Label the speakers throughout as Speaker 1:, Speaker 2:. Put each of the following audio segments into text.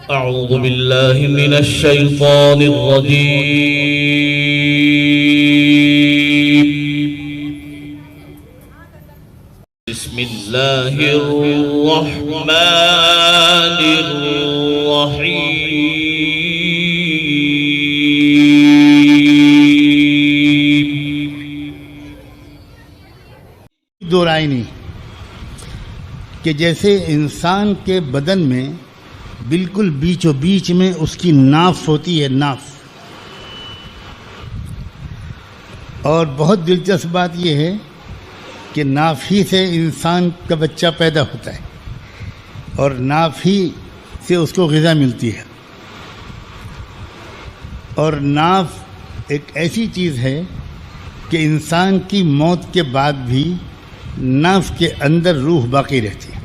Speaker 1: أعوذ بالله من الشيطان الرجيم. بسم الله الرحمن الرحيم.
Speaker 2: دو رائے نہیں کہ جیسے انسان کے بدن میں بالکل بیچ و بیچ میں اس کی ناف ہوتی ہے، ناف. اور بہت دلچسپ بات یہ ہے کہ ناف ہی سے انسان کا بچہ پیدا ہوتا ہے اور ناف ہی سے اس کو غذا ملتی ہے. اور ناف ایک ایسی چیز ہے کہ انسان کی موت کے بعد بھی ناف کے اندر روح باقی رہتی ہے.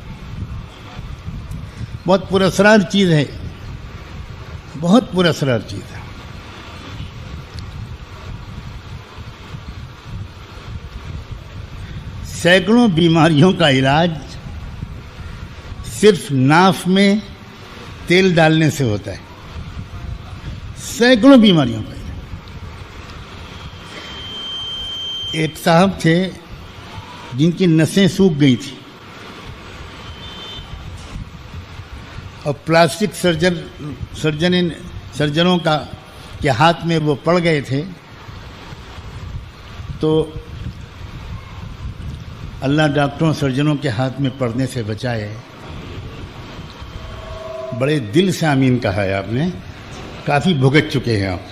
Speaker 2: بہت پراسرار چیز ہے، بہت پراسرار چیز ہے. سینکڑوں بیماریوں کا علاج صرف ناف میں تیل ڈالنے سے ہوتا ہے. سینکڑوں بیماریوں کا علاج. ایک صاحب تھے جن کی نسیں سوکھ گئی تھیں اور پلاسٹک سرجنوں کے ہاتھ میں وہ پڑ گئے تھے. تو اللہ ڈاکٹروں سرجنوں کے ہاتھ میں پڑنے سے بچائے. بڑے دل سے آمین کہا ہے آپ نے. کافی بھگت چکے ہیں آپ.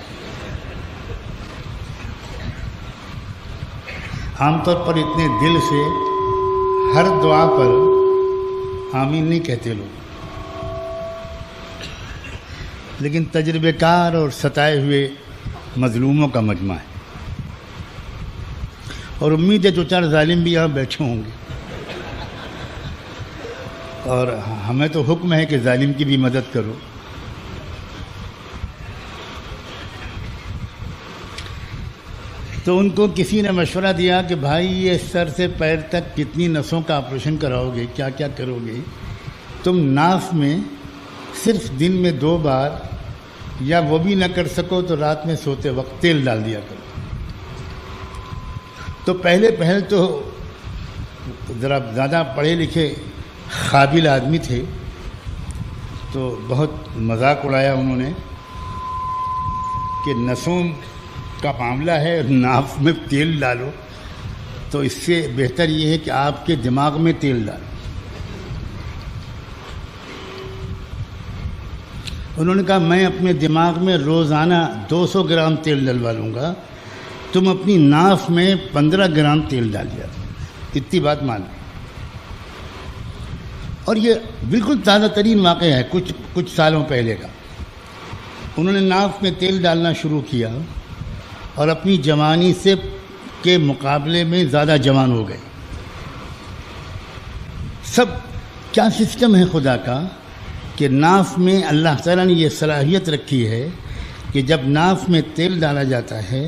Speaker 2: عام طور پر اتنے دل سے ہر دعا پر آمین نہیں کہتے لوگ، لیکن تجربے کار اور ستائے ہوئے مظلوموں کا مجمع ہے. اور امید ہے دو چار ظالم بھی یہاں بیٹھے ہوں گے، اور ہمیں تو حکم ہے کہ ظالم کی بھی مدد کرو. تو ان کو کسی نے مشورہ دیا کہ بھائی یہ سر سے پیر تک کتنی نسوں کا آپریشن کراؤ گے، کیا کیا کرو گے؟ تم ناف میں صرف دن میں 2 بار، یا وہ بھی نہ کر سکو تو رات میں سوتے وقت تیل ڈال دیا کرو. تو پہلے تو ذرا زیادہ پڑھے لکھے قابل آدمی تھے، تو بہت مذاق اڑایا انہوں نے کہ نسوں کا معاملہ ہے، ناف میں تیل ڈالو، تو اس سے بہتر یہ ہے کہ آپ کے دماغ میں تیل ڈالو. انہوں نے کہا میں اپنے دماغ میں روزانہ 200 گرام تیل ڈلوا لوں گا، تم اپنی ناف میں 15 گرام تیل ڈال دیا. اتنی بات مان. اور یہ بالکل تازہ ترین واقعہ ہے کچھ سالوں پہلے کا. انہوں نے ناف میں تیل ڈالنا شروع کیا اور اپنی جوانی کے مقابلے میں زیادہ جوان ہو گئے. سب کیا سسٹم ہے خدا کا کہ ناف میں اللہ تعالیٰ نے یہ صلاحیت رکھی ہے کہ جب ناف میں تیل ڈالا جاتا ہے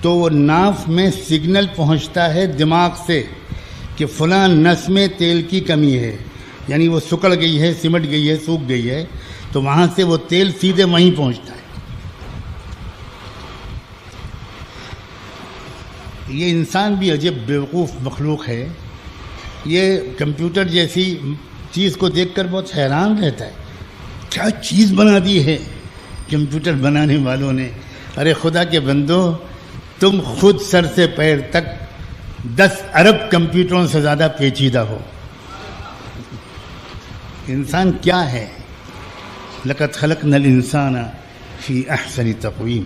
Speaker 2: تو وہ ناف میں سگنل پہنچتا ہے دماغ سے کہ فلاں نس میں تیل کی کمی ہے، یعنی وہ سکڑ گئی ہے، سمٹ گئی ہے، سوکھ گئی ہے، تو وہاں سے وہ تیل سیدھے وہیں پہنچتا ہے. یہ انسان بھی عجب بیوقوف مخلوق ہے. یہ کمپیوٹر جیسی چیز کو دیکھ کر بہت حیران رہتا ہے. کیا چیز بنا دی ہے کمپیوٹر بنانے والوں نے. ارے خدا کے بندو، تم خود سر سے پیر تک 10 ارب کمپیوٹروں سے زیادہ پیچیدہ ہو. انسان کیا ہے؟ لقد خلقنا الانسان فی احسن تقویم.